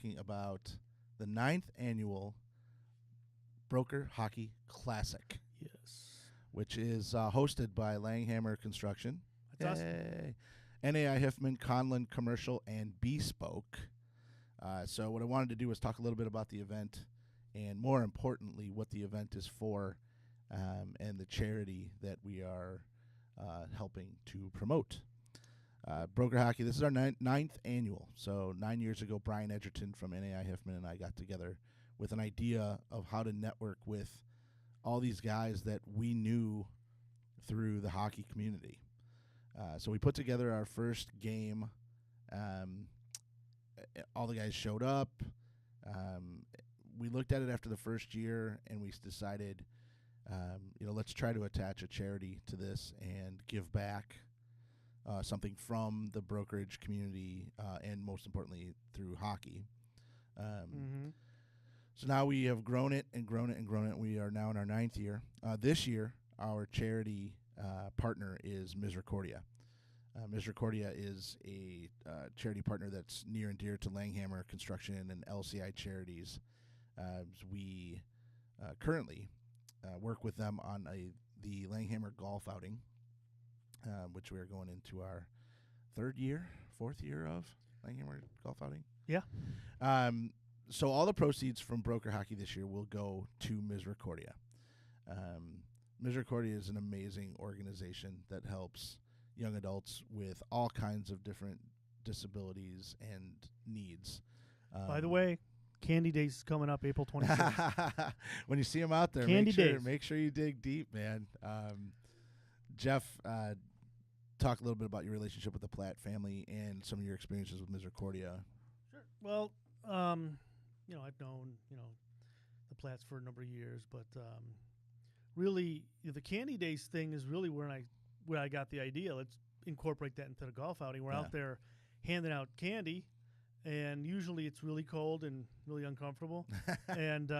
talking about the 9th annual Broker Hockey Classic. Yes. Which is hosted by Langehaumer Construction. That's awesome. NAI Hiffman, Conlon Commercial, and Bespoke. So what I wanted to do was talk a little bit about the event, and more importantly, what the event is for, and the charity that we are helping to promote. Broker Hockey, this is our 9th annual. So 9 years ago, Brian Edgerton from NAI Hiffman and I got together with an idea of how to network with all these guys that we knew through the hockey community. So we put together our first game. All the guys showed up. We looked at it after the first year, and we decided, let's try to attach a charity to this and give back something from the brokerage community, and most importantly, through hockey. So now we have grown it and grown it and grown it. We are now in our 9th year. This year, our charity partner is Misericordia. Misericordia is a charity partner that's near and dear to Langehaumer Construction and LCI Charities. We currently work with them on the Langehaumer golf outing, which we are going into our 4th year of Langehaumer golf outing. Yeah. So all the proceeds from Broker Hockey this year will go to Misericordia. Misericordia is an amazing organization that helps young adults with all kinds of different disabilities and needs. By the way, Candy Days is coming up April 26th. When you see them out there, make sure you dig deep, man. Jeff, talk a little bit about your relationship with the Platt family and some of your experiences with Misericordia. Sure. Well, I've known, the Platts for a number of years, but really, the Candy Days thing is really where I got the idea. Let's incorporate that into the golf outing. We're out there handing out candy, and usually it's really cold and really uncomfortable. And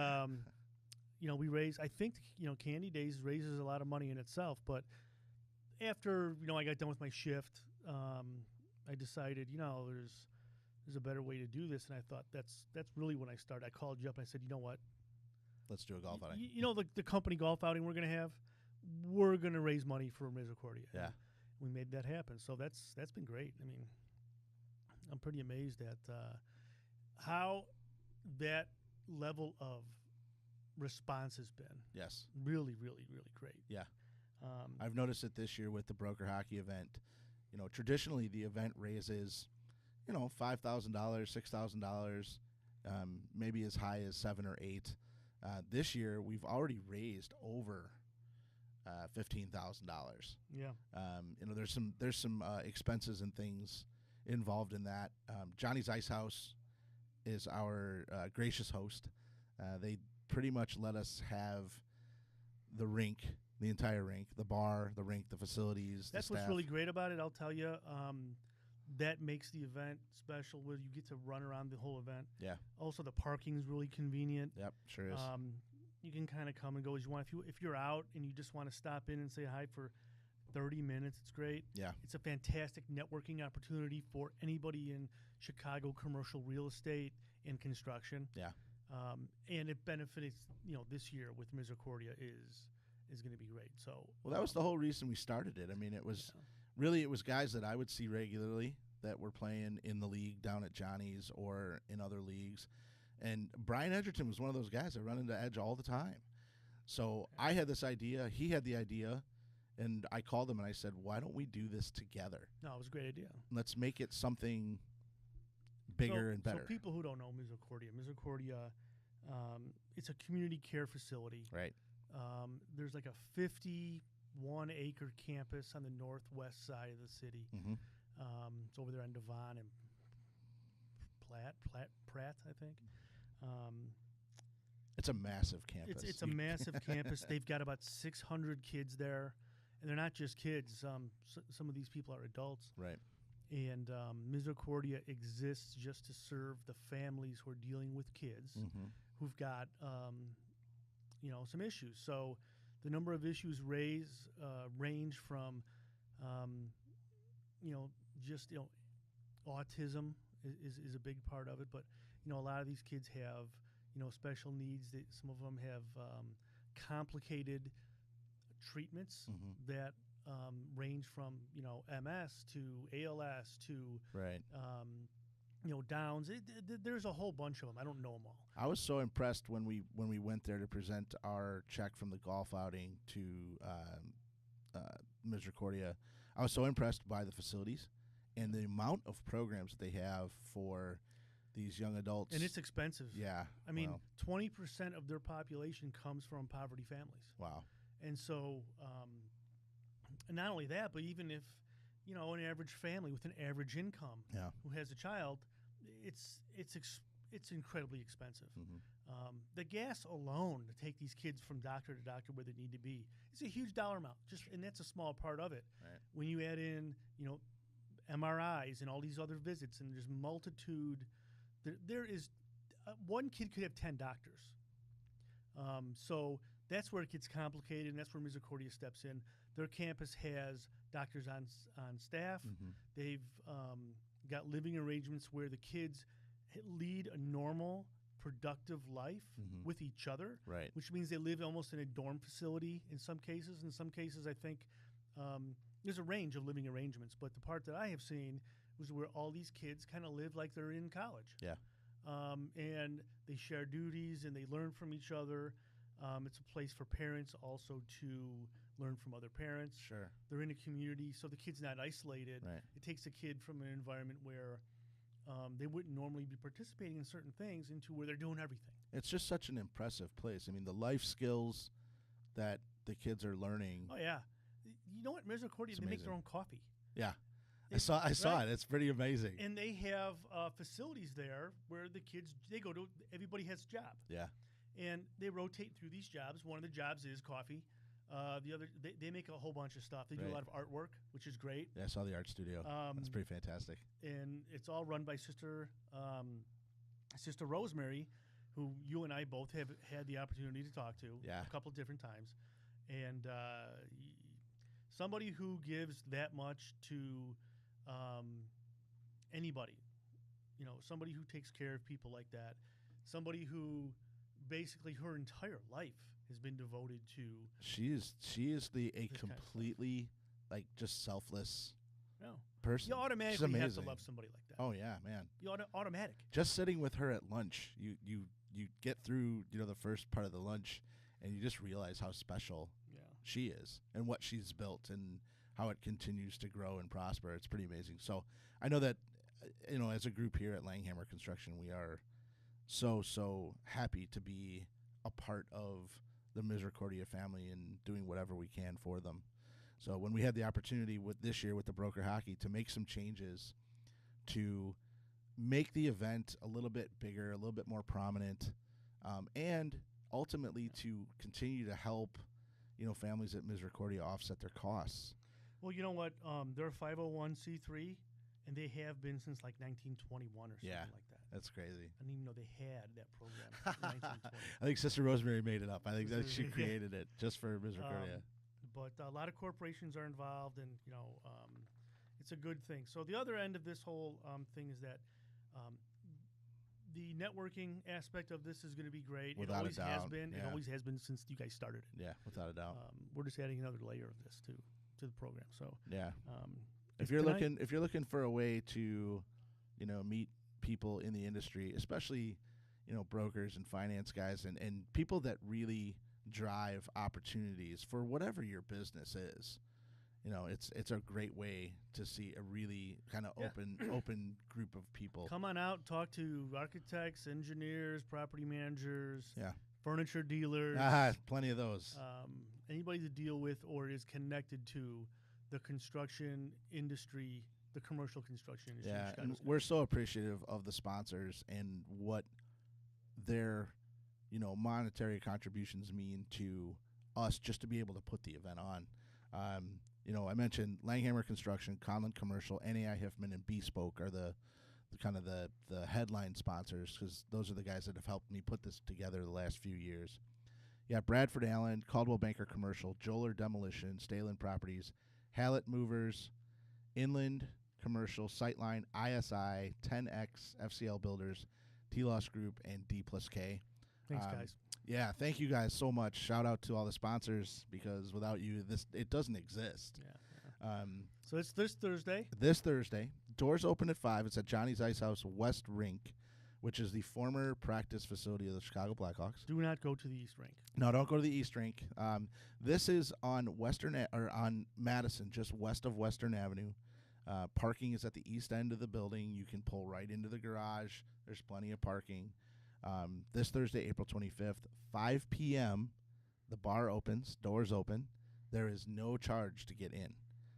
we raise. I think Candy Days raises a lot of money in itself, but after I got done with my shift, I decided there's a better way to do this, and I thought that's really when I started. I called you up and I said, you know what? Let's do a golf outing. The company golf outing we're going to have, we're going to raise money for Misericordia. Yeah. And we made that happen. So that's been great. I mean, I'm pretty amazed at how that level of response has been. Yes. Really, really, really great. Yeah. I've noticed it this year with the Broker Hockey event. Traditionally the event raises $5,000, $6,000, maybe as high as $7,000 or $8,000. This year, we've already raised over $15,000. Yeah. There's some expenses and things involved in that. Johnny's Ice House is our gracious host. They pretty much let us have the rink, the entire rink, the bar, the rink, the facilities. That's what's really great about it. I'll tell you. That makes the event special, where you get to run around the whole event. Yeah. Also, the parking is really convenient. Yep, sure is. You can kind of come and go as you want. If you're out and you just want to stop in and say hi for 30 minutes, it's great. Yeah. It's a fantastic networking opportunity for anybody in Chicago commercial real estate and construction. Yeah. And it benefits, this year with Misericordia is going to be great. So, well, that was the whole reason we started it. I mean, it was really, it was guys that I would see regularly that were playing in the league down at Johnny's or in other leagues. And Brian Edgerton was one of those guys that run into Edge all the time. So I had this idea. He had the idea. And I called him and I said, why don't we do this together? No, it was a great idea. Let's make it something bigger and better. So people who don't know Misericordia, it's a community care facility. Right. There's like a 51-acre campus on the northwest side of the city. Mm-hmm. It's over there on Devon and Pratt, I think. It's a massive campus. It's a massive campus. They've got about 600 kids there, and they're not just kids. Some of these people are adults. Right. And Misericordia exists just to serve the families who are dealing with kids who've got some issues. So the number of issues range from autism is a big part of it, but a lot of these kids have, special needs. Some of them have complicated treatments that range from, MS to ALS to, Right. Downs. There's a whole bunch of them. I don't know them all. I was so impressed when we went there to present our check from the golf outing to Misericordia. I was so impressed by the facilities and the amount of programs that they have for these young adults. And it's expensive. Yeah. I mean, 20% of their population comes from poverty families. Wow. And so, and not only that, but even if, an average family with an average income who has a child, it's incredibly expensive. The gas alone to take these kids from doctor to doctor where they need to be is a huge dollar amount. And that's a small part of it. Right. When you add in, MRIs and all these other visits, and there's multitude. There is one kid could have 10 doctors. So that's where it gets complicated, and that's where Misericordia steps in. Their campus has doctors on staff. They've got living arrangements where the kids lead a normal, productive life with each other, right? Which means they live almost in a dorm facility in some cases. In some cases, I think there's a range of living arrangements. But the part that I have seen was where all these kids kind of live like they're in college. Yeah. And they share duties and they learn from each other. It's a place for parents also to learn from other parents. Sure. They're in a community, so the kid's not isolated. Right. It takes a kid from an environment where they wouldn't normally be participating in certain things into where they're doing everything. It's just such an impressive place. I mean, the life skills that the kids are learning. Oh, yeah. You know what? Misericordia, they make their own coffee. Yeah. I saw it. It's pretty amazing. And they have facilities there where the kids, they go to, everybody has a job. Yeah. And they rotate through these jobs. One of the jobs is coffee. The other, they make a whole bunch of stuff. They do a lot of artwork, which is great. Yeah, I saw the art studio. That's pretty fantastic. And it's all run by Sister Rosemary, who you and I both have had the opportunity to talk to a couple of different times. And somebody who gives that much to anybody, somebody who takes care of people like that, somebody who basically her entire life has been devoted to. She is a completely like just selfless person. You automatically have to love somebody like that. Oh yeah, man. You automatic. Just sitting with her at lunch, you get through the first part of the lunch, and you just realize how special she is and what she's built and how it continues to grow and prosper. It's pretty amazing. So I know that as a group here at Langehaumer Construction, we are so happy to be a part of the Misericordia family and doing whatever we can for them. So when we had the opportunity with this year with the Broker Hockey to make some changes to make the event a little bit bigger, a little bit more prominent, and ultimately to continue to help families at Misericordia offset their costs. Well, you know what? They're a 501c3, and they have been since like 1921 or something like that. That's crazy. I didn't even know they had that program in 1920. I think Sister Rosemary made it up. I think that she created it just for Misericordia. But a lot of corporations are involved, and it's a good thing. So the other end of this whole thing is that the networking aspect of this is going to be great. Without it always a doubt. has been. Yeah. It always has been since you guys started it. Yeah, without a doubt. We're just adding another layer of this to the program. So yeah, if you're looking for a way to, meet people in the industry, especially, brokers and finance guys and people that really drive opportunities for whatever your business is. It's a great way to see a really kind of open group of people. Come on out, talk to architects, engineers, property managers, furniture dealers. Plenty of those. Anybody to deal with or is connected to the construction industry, the commercial construction industry. Yeah, and we're so appreciative of the sponsors and what their, monetary contributions mean to us just to be able to put the event on. I mentioned Langehaumer Construction, Conlon Commercial, NAI Hiffman, and Bespoke are the headline sponsors, because those are the guys that have helped me put this together the last few years. Yeah, Bradford Allen, Caldwell Banker Commercial, Joler Demolition, Stalen Properties, Hallett Movers, Inland Commercial, Sightline, ISI, 10X, FCL Builders, T-Loss Group, and D+K. Thanks, guys. Yeah, thank you guys so much. Shout out to all the sponsors, because without you, it doesn't exist. Yeah. So it's this Thursday. This Thursday. Doors open at 5. It's at Johnny's Ice House West Rink, which is the former practice facility of the Chicago Blackhawks. Do not go to the East Rink. No, don't go to the East Rink. This is on on Madison, just west of Western Avenue. Parking is at the east end of the building. You can pull right into the garage. There's plenty of parking. This Thursday, April 25th, 5 p.m., the bar opens, doors open. There is no charge to get in.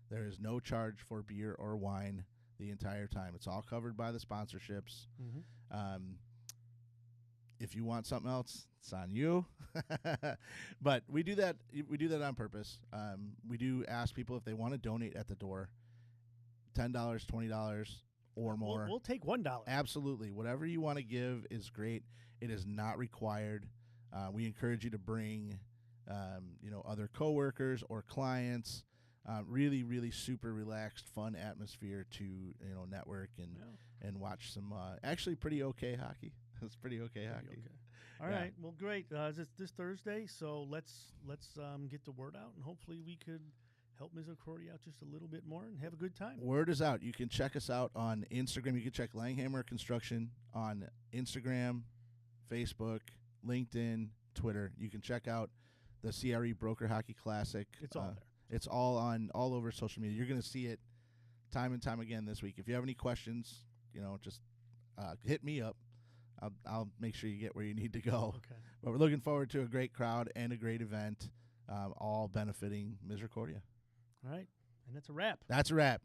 There is no charge for beer or wine the entire time. It's all covered by the sponsorships. Mm-hmm. If you want something else, it's on you. But we do that. We do that on purpose. We do ask people if they want to donate at the door. $10, $20, or more. We'll take $1. Absolutely. Whatever you want to give is great. It is not required. We encourage you to bring, other coworkers or clients. Really, really super relaxed, fun atmosphere to network and watch some actually pretty okay hockey. It's pretty okay hockey. Okay. All right. Well, great. This Thursday, so let's get the word out, and hopefully we could help Misericordia out just a little bit more and have a good time. Word is out. You can check us out on Instagram. You can check Langehaumer Construction on Instagram, Facebook, LinkedIn, Twitter. You can check out the CRE Broker Hockey Classic. It's all there. It's all over social media. You're going to see it time and time again this week. If you have any questions, just hit me up. I'll make sure you get where you need to go. Okay. But we're looking forward to a great crowd and a great event, all benefiting Misericordia. All right. And that's a wrap. That's a wrap.